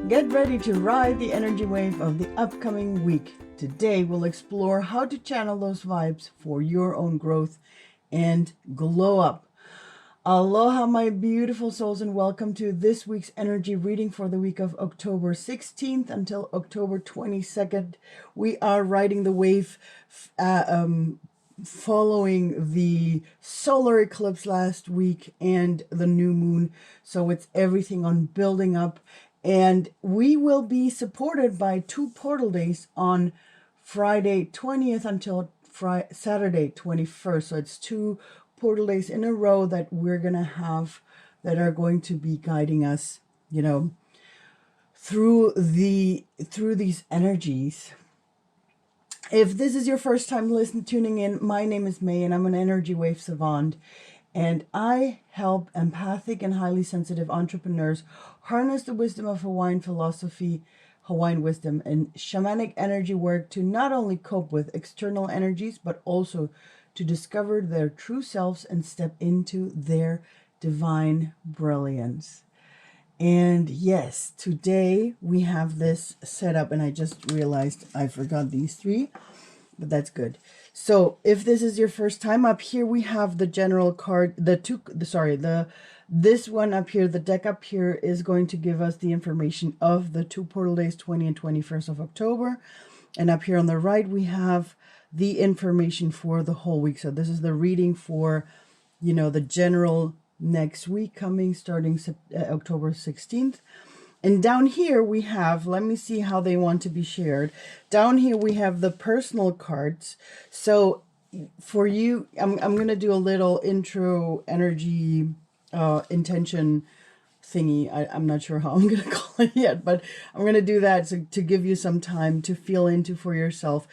Get ready to ride the energy wave of the upcoming week. Today we'll explore how to channel those vibes for your own growth and glow up. Aloha, my beautiful souls, and welcome to this week's energy reading for the week of October 16th until October 22nd. We are riding the wave following the solar eclipse last week and the new moon. So it's everything on building up. And we will be supported by 2 portal days on Friday 20th until Saturday 21st. So it's 2 portal days in a row that we're going to have that are going to be guiding us, through these energies. If this is your first time tuning in, my name is May and I'm an energy wave savant. And I help empathic and highly sensitive entrepreneurs harness the wisdom of Hawaiian philosophy, Hawaiian wisdom, and shamanic energy work to not only cope with external energies, but also to discover their true selves and step into their divine brilliance. And yes, today we have this set up, and I just realized I forgot these 3, but that's good. So if this is your first time, up here we have the general card, this one up here, the deck up here is going to give us the information of the 2 portal days, 20 and 21st of October. And up here on the right, we have the information for the whole week. So this is the reading for, the general next week coming, starting October 16th. And down here we have, let me see how they want to be shared. Down here we have the personal cards. So for you, I'm going to do a little intro energy intention thingy. I'm not sure how I'm going to call it yet, but I'm going to do that to give you some time to feel into for yourself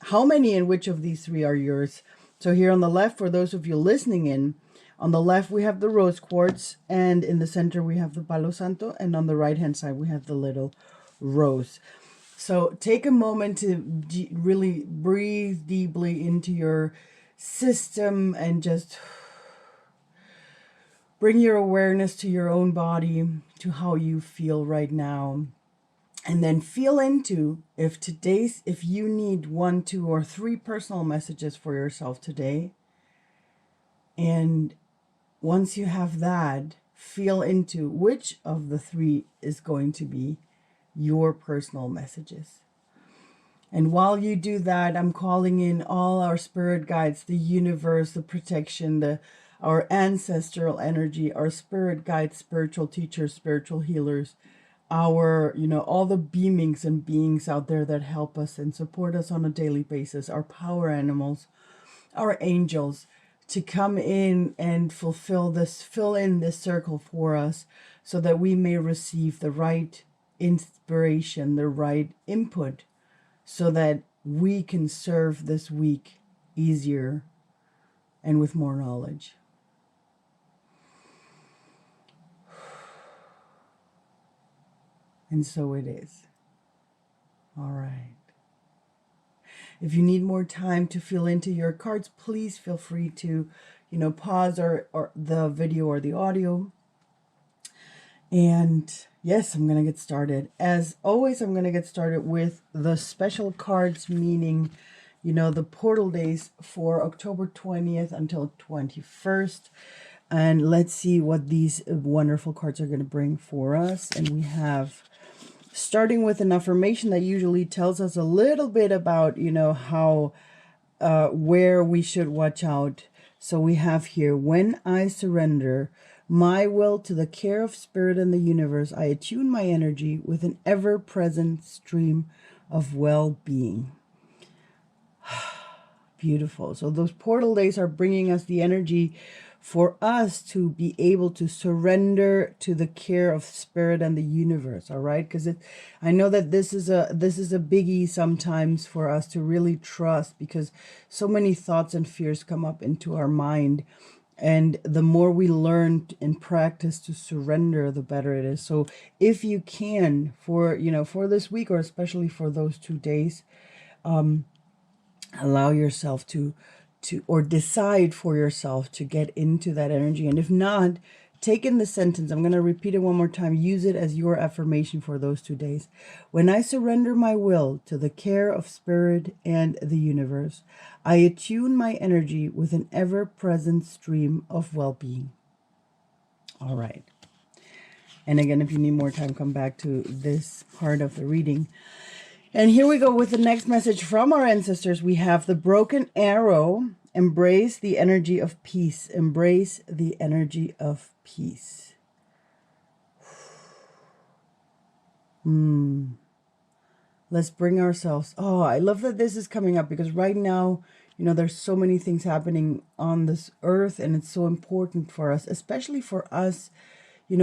how many and which of these 3 are yours. So here on the left, for those of you listening in, on the left, we have the rose quartz, and in the center, we have the palo santo, and on the right-hand side, we have the little rose. So take a moment to really breathe deeply into your system and just bring your awareness to your own body, to how you feel right now. And then feel into if you need 1, 2, or 3 personal messages for yourself today. And once you have that, feel into which of the 3 is going to be your personal messages. And while you do that, I'm calling in all our spirit guides, the universe, the protection, our ancestral energy, our spirit guides, spiritual teachers, spiritual healers, our, all the beamings and beings out there that help us and support us on a daily basis, our power animals, our angels, to come in and fill in this circle for us so that we may receive the right inspiration, the right input, so that we can serve this week easier and with more knowledge. And so it is. All right. If you need more time to feel into your cards, please feel free to, pause or the video or the audio. And yes, I'm going to get started. As always, I'm going to get started with the special cards, meaning, the portal days for October 20th until 21st. And let's see what these wonderful cards are going to bring for us. And we have, starting with an affirmation that usually tells us a little bit about, how, where we should watch out. So we have here, when I surrender my will to the care of spirit and the universe, I attune my energy with an ever-present stream of well-being. Beautiful. So those portal days are bringing us the energy for us to be able to surrender to the care of spirit and the universe. All right, because I know that this is a biggie sometimes for us to really trust, because so many thoughts and fears come up into our mind, and the more we learn and practice to surrender, the better it is. So if you can, for this week, or especially for those 2 days, allow yourself to or decide for yourself to get into that energy. And if not, take in the sentence. I'm going to repeat it one more time. Use it as your affirmation for those 2 days. When I surrender my will to the care of spirit and the universe, I attune my energy with an ever-present stream of well-being. All right. And again, if you need more time, come back to this part of the reading. And here we go with the next message from our ancestors. We have the broken arrow. Embrace the energy of peace. Embrace the energy of peace. Let's bring ourselves. Oh, I love that this is coming up, because right now, there's so many things happening on this earth, and it's so important for us, especially for us,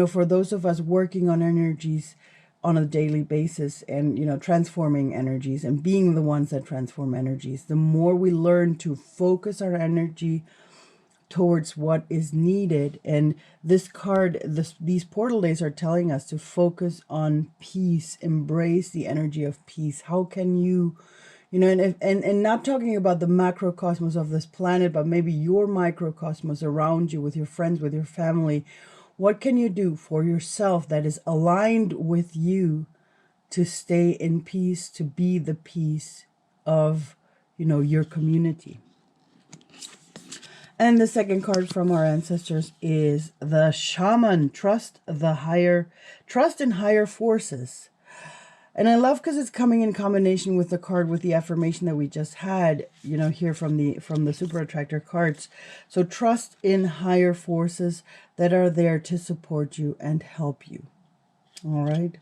for those of us working on energies on a daily basis, and, transforming energies and being the ones that transform energies. The more we learn to focus our energy towards what is needed. And this card, these portal days are telling us to focus on peace, embrace the energy of peace. How can you, and not talking about the macrocosmos of this planet, but maybe your microcosmos around you, with your friends, with your family. What can you do for yourself that is aligned with you to stay in peace, to be the peace of, your community? And the second card from our ancestors is the Shaman. Trust in higher forces. And I love, because it's coming in combination with the card with the affirmation that we just had, here from the Super Attractor cards. So trust in higher forces that are there to support you and help you. All right.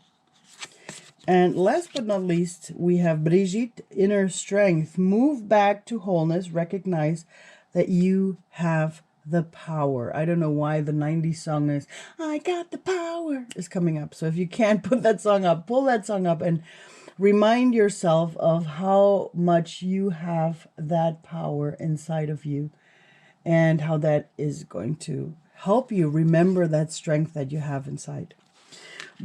And last but not least, we have Brigitte, inner strength. Move back to wholeness. Recognize that you have the power. I don't know why the 90s song is I Got the Power is coming up. So if you can't put that song up, pull that song up and remind yourself of how much you have that power inside of you, and how that is going to help you remember that strength that you have inside.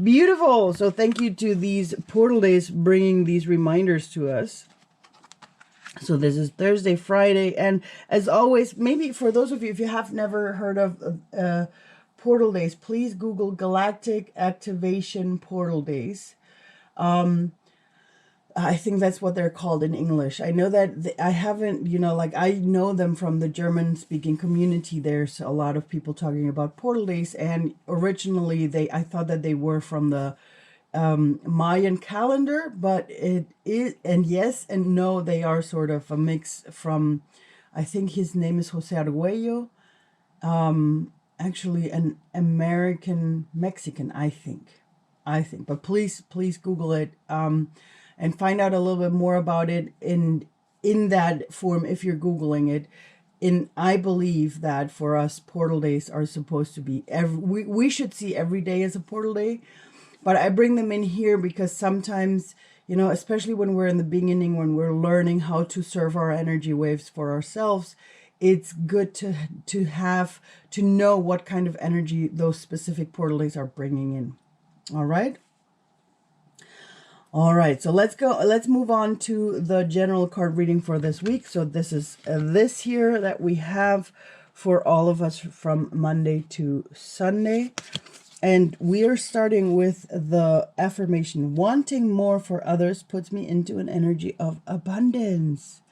Beautiful. So thank you to these portal days bringing these reminders to us. So this is Thursday, Friday, and as always, maybe for those of you, if you have never heard of portal days, please Google Galactic Activation Portal Days. I think that's what they're called in English. I know that I haven't, I know them from the German-speaking community. There's a lot of people talking about portal days, and originally I thought that they were from the Mayan calendar, but it is, and yes and no, they are sort of a mix from, I think his name is Jose Arguello, actually an American Mexican, I think, but please Google it, and find out a little bit more about it in that form if you're Googling it. I believe that for us, portal days are supposed to be we should see every day as a portal day. But I bring them in here because sometimes, especially when we're in the beginning, when we're learning how to serve our energy waves for ourselves, it's good to know what kind of energy those specific portal days are bringing in. All right. All right. So let's move on to the general card reading for this week. So this is this here that we have for all of us from Monday to Sunday. And we are starting with the affirmation, wanting more for others puts me into an energy of abundance.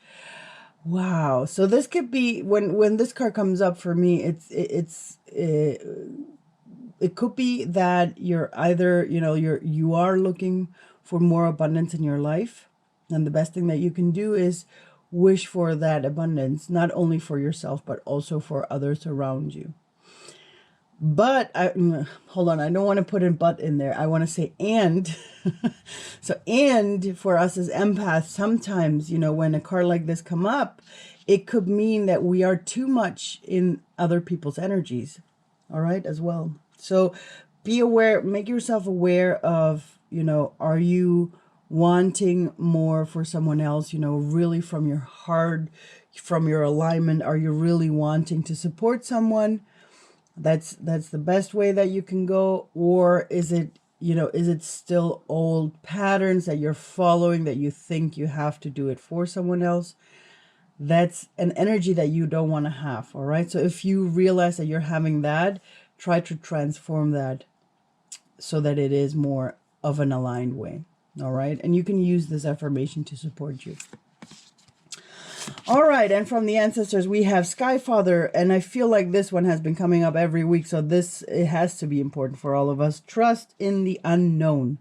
Wow. So this could be, when this card comes up for me, it could be that you're either, you are looking for more abundance in your life. And the best thing that you can do is wish for that abundance, not only for yourself, but also for others around you. But hold on, I don't want to put a but in there. I want to say and. So and for us as empaths, sometimes, when a card like this come up, it could mean that we are too much in other people's energies. All right, as well. So be aware, make yourself aware of, are you wanting more for someone else, really from your heart, from your alignment? Are you really wanting to support someone? That's the best way that you can go. Or is it, is it still old patterns that you're following, that you think you have to do it for someone else? That's an energy that you don't want to have. All right. So if you realize that you're having that, try to transform that so that it is more of an aligned way. All right. And you can use this affirmation to support you. All right. And from the ancestors, we have Sky Father. And I feel like this one has been coming up every week. So it has to be important for all of us. Trust in the unknown.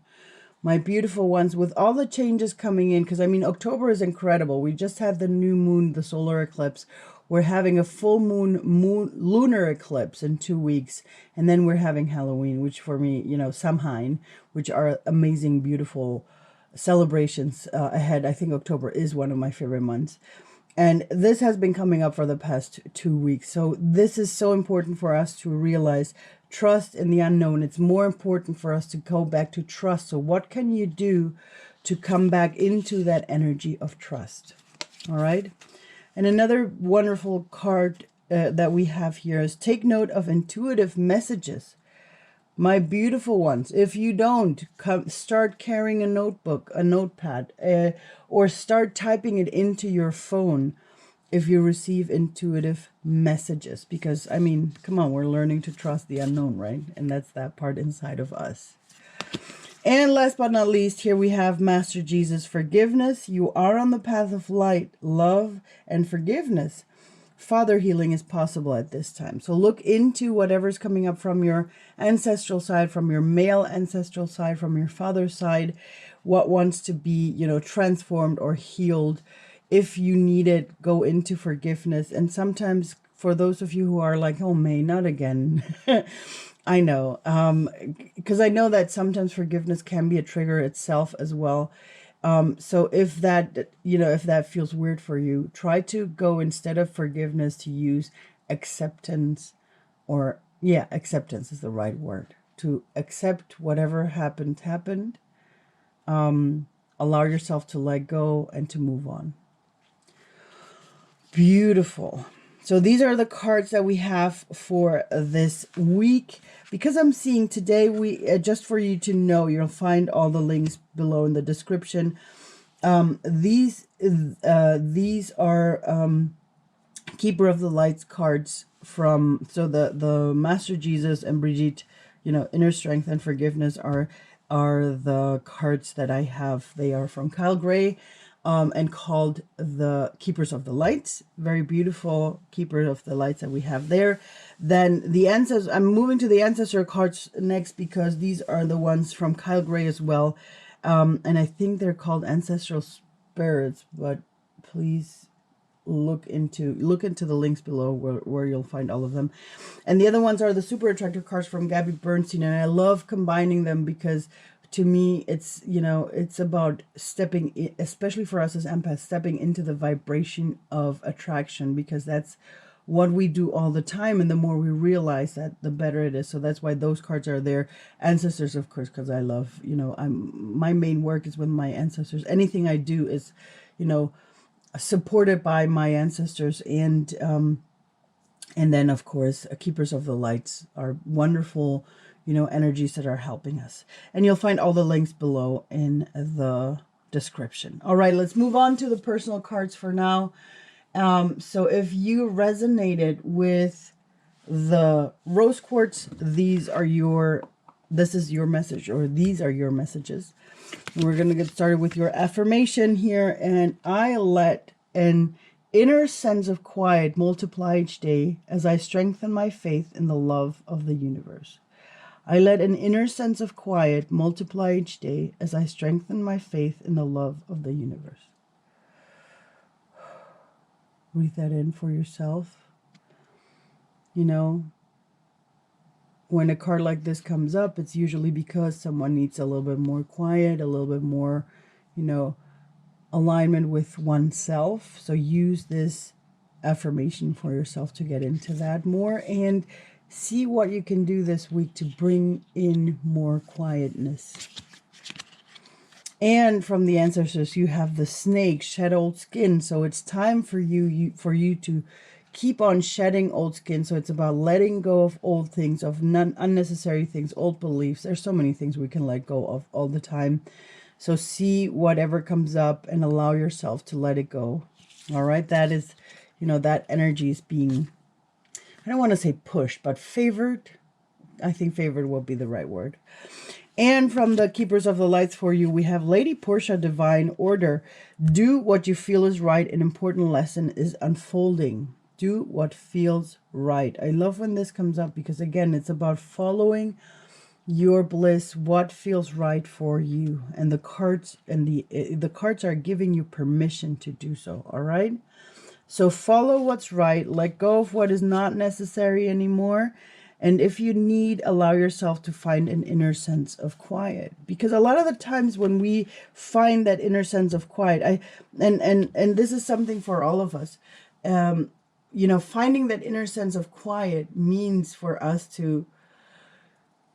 My beautiful ones, with all the changes coming in, because I mean, October is incredible. We just had the new moon, the solar eclipse. We're having a full moon lunar eclipse in 2 weeks. And then we're having Halloween, which for me, you know, Samhain, which are amazing, beautiful celebrations ahead. I think October is one of my favorite months. And this has been coming up for the past 2 weeks. So this is so important for us to realize trust in the unknown. It's more important for us to go back to trust. So what can you do to come back into that energy of trust? All right. And another wonderful card that we have here is take note of intuitive messages. My beautiful ones, if you don't, start carrying a notebook, a notepad, or start typing it into your phone if you receive intuitive messages. Because, I mean, come on, we're learning to trust the unknown, right? And that's that part inside of us. And last but not least, here we have Master Jesus, forgiveness. You are on the path of light, love, and forgiveness. Father healing is possible at this time. So look into whatever's coming up from your ancestral side, from your male ancestral side, from your father's side, what wants to be, you know, transformed or healed. If you need it, go into forgiveness. And sometimes for those of you who are like, oh, May, not again. I know, because I know that sometimes forgiveness can be a trigger itself as well. So if that, you know, if that feels weird for you, try to go, instead of forgiveness, to use acceptance, or yeah, acceptance is the right word. To accept whatever happened. Allow yourself to let go and to move on. Beautiful. So these are the cards that we have for this week. Because I'm seeing today, we just for you to know, you'll find all the links below in the description. These are Keeper of the Lights cards from, so the Master Jesus and Brigitte, you know, Inner Strength and Forgiveness are the cards that I have. They are from Kyle Gray. And called the Keepers of the Lights. Very beautiful Keepers of the Lights that we have there. Then the ancestors, I'm moving to the ancestor cards next, because these are the ones from Kyle Gray as well. And I think they're called Ancestral Spirits, but please look into the links below where you'll find all of them. And the other ones are the Super Attractor cards from Gabby Bernstein. And I love combining them because to me, it's, you know, it's about stepping in, especially for us as empaths, stepping into the vibration of attraction, because that's what we do all the time. And the more we realize that, the better it is. So that's why those cards are there. Ancestors, of course, because I love, you know, my main work is with my ancestors. Anything I do is, you know, supported by my ancestors. And then, of course, Keepers of the Lights are wonderful, you know, energies that are helping us. And you'll find all the links below in the description. All right, let's move on to the personal cards for now. So if you resonated with the rose quartz, this is your message, or these are your messages. We're going to get started with your affirmation here. And I let an inner sense of quiet multiply each day as I strengthen my faith in the love of the universe. I let an inner sense of quiet multiply each day as I strengthen my faith in the love of the universe. Breathe that in for yourself. You know, when a card like this comes up, it's usually because someone needs a little bit more quiet, a little bit more, you know, alignment with oneself. So use this affirmation for yourself to get into that more, and see what you can do this week to bring in more quietness. And from the ancestors, you have the snake, shed old skin. So it's time for you to keep on shedding old skin. So it's about letting go of old things, of unnecessary things, old beliefs. There's so many things we can let go of all the time. So see whatever comes up and allow yourself to let it go. All right. That is, you know, that energy is being, I don't want to say pushed, but favored. I think favored will be the right word. And from the Keepers of the Lights for you, we have Lady Portia, Divine Order. Do what you feel is right. An important lesson is unfolding. Do what feels right. I love when this comes up because, again, it's about following your bliss, what feels right for you. And the cards the cards are giving you permission to do so, all right? So follow what's right. Let go of what is not necessary anymore. And if you need, allow yourself to find an inner sense of quiet. Because a lot of the times when we find that inner sense of quiet, and this is something for all of us, you know, finding that inner sense of quiet means for us to,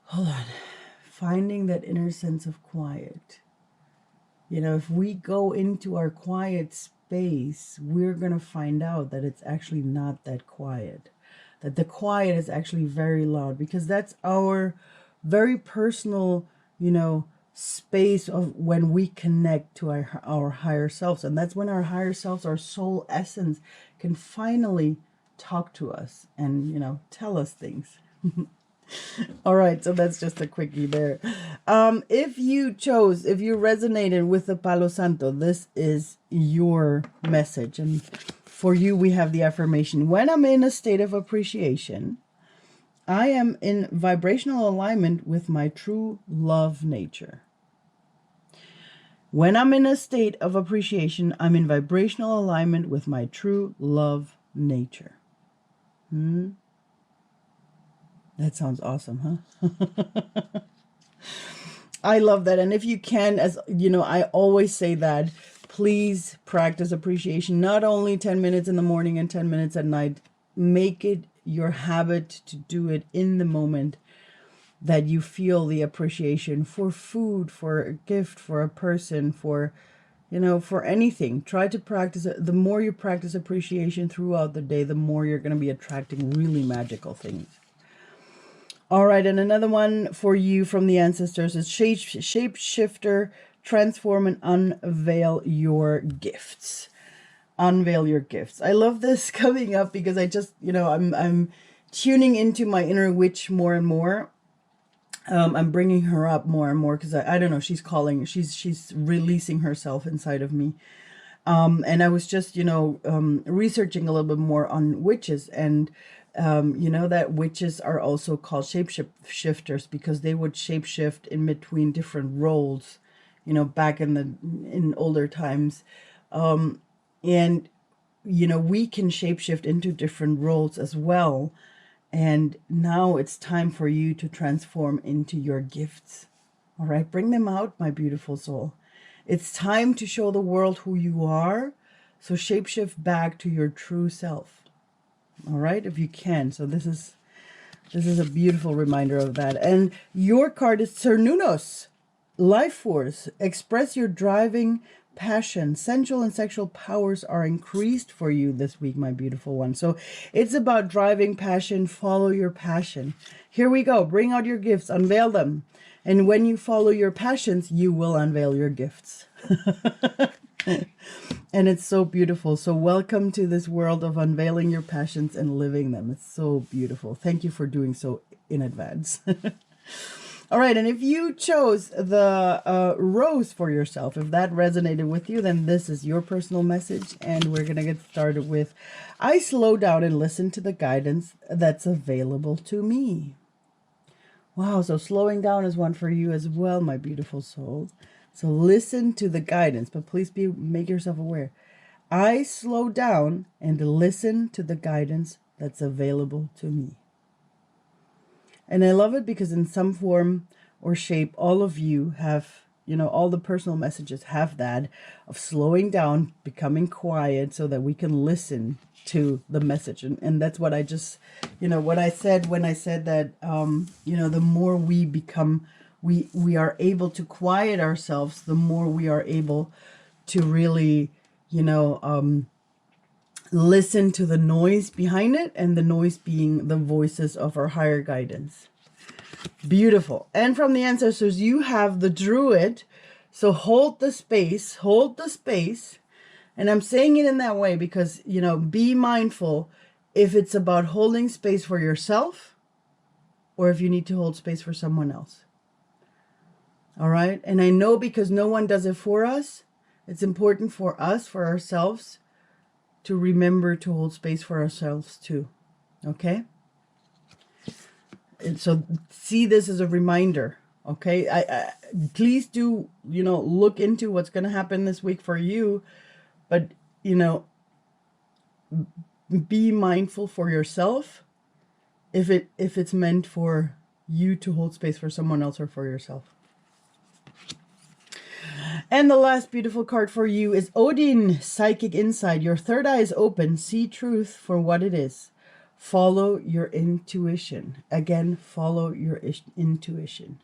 hold on, finding that inner sense of quiet. You know, if we go into our quiet space, we're going to find out that it's actually not that quiet. That the quiet is actually very loud, because that's our very personal, you know, space of when we connect to our higher selves. And that's when our higher selves, our soul essence, can finally talk to us and, you know, tell us things. All right, so that's just a quickie there. If you resonated with the Palo Santo, this is your message. And for you, we have the affirmation: when I'm in a state of appreciation, I am in vibrational alignment with my true love nature. When I'm in a state of appreciation, I'm in vibrational alignment with my true love nature. That sounds awesome, huh? I love that. And if you can, as you know, I always say that, please practice appreciation, not only 10 minutes in the morning and 10 minutes at night. Make it your habit to do it in the moment that you feel the appreciation for food, for a gift, for a person, for, you know, for anything. Try to practice it. The more you practice appreciation throughout the day, the more you're going to be attracting really magical things. All right, and another one for you from the ancestors is shapeshifter, transform and unveil your gifts. Unveil your gifts. I love this coming up because I just, you know, I'm tuning into my inner witch more and more. I'm bringing her up more and more because I don't know, she's releasing herself inside of me. And I was just, you know, researching a little bit more on witches, and you know that witches are also called shapeshifters because they would shapeshift in between different roles, you know, back in older times. And, you know, we can shapeshift into different roles as well. And now it's time for you to transform into your gifts. All right, bring them out, my beautiful soul. It's time to show the world who you are. So shapeshift back to your true self. All right, if you can. So this is a beautiful reminder of that. And your card is Cernunnos, life force. Express your driving passion. Sensual and sexual powers are increased for you this week, my beautiful one. So it's about driving passion. Follow your passion. Here we go. Bring out your gifts. Unveil them. And when you follow your passions, you will unveil your gifts. And it's so beautiful. So welcome to this world of unveiling your passions and living them. It's so beautiful. Thank you for doing so in advance. All right. And if you chose the rose for yourself, if that resonated with you, then this is your personal message. And we're going to get started with, I slow down and listen to the guidance that's available to me. Wow. So slowing down is one for you as well, my beautiful soul. So listen to the guidance, but please make yourself aware. I slow down and listen to the guidance that's available to me. And I love it because in some form or shape, all of you have, you know, all the personal messages have that of slowing down, becoming quiet so that we can listen to the message. And that's what I just, you know, what I said when I said that, you know, the more we become, we are able to quiet ourselves, the more we are able to really, you know, listen to the noise behind it, and the noise being the voices of our higher guidance. Beautiful. And from the ancestors, you have the Druid. So hold the space, hold the space. And I'm saying it in that way because, you know, be mindful if it's about holding space for yourself or if you need to hold space for someone else. All right? And I know because no one does it for us, it's important for us, for ourselves, to remember to hold space for ourselves too. Okay? And so see this as a reminder. Okay? I please do, look into what's going to happen this week for you. But, be mindful for yourself if it's meant for you to hold space for someone else or for yourself. And the last beautiful card for you is Odin, Psychic Insight. Your third eye is open. See truth for what it is. Follow your intuition. Again, follow your intuition.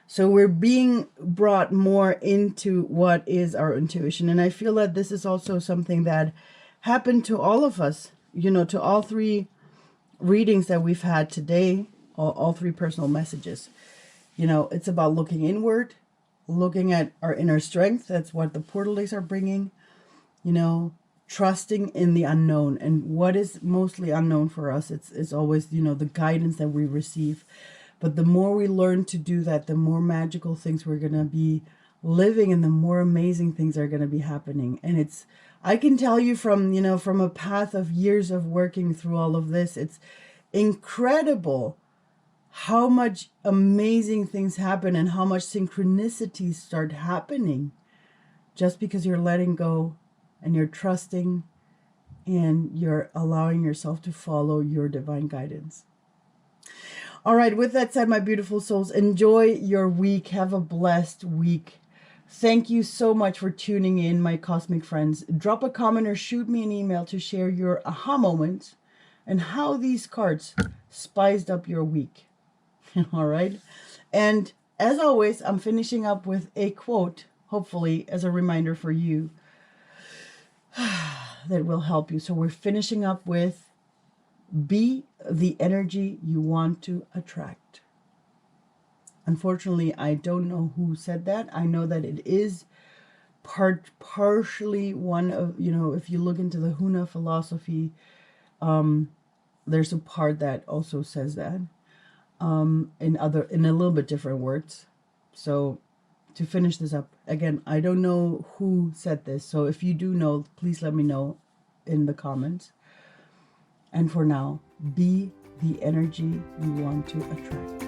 So we're being brought more into what is our intuition. And I feel that this is also something that happened to all of us, to all three readings that we've had today, all three personal messages. It's about looking inward, looking at our inner strength. That's what the portal days are bringing, trusting in the unknown. And what is mostly unknown for us, it's always, the guidance that we receive. But the more we learn to do that, the more magical things we're going to be living and the more amazing things are going to be happening. And I can tell you from a path of years of working through all of this, it's incredible how much amazing things happen and how much synchronicities start happening just because you're letting go and you're trusting and you're allowing yourself to follow your divine guidance. All right, with that said, my beautiful souls, enjoy your week. Have a blessed week. Thank you so much for tuning in, my cosmic friends. Drop a comment or shoot me an email to share your aha moments and how these cards spiced up your week. All right. And as always, I'm finishing up with a quote, hopefully as a reminder for you that will help you. So we're finishing up with, be the energy you want to attract. Unfortunately, I don't know who said that. I know that it is partially one of, if you look into the Huna philosophy, there's a part that also says that in a little bit different words. So to finish this up, again, I don't know who said this. So if you do know, please let me know in the comments. And for now, be the energy you want to attract.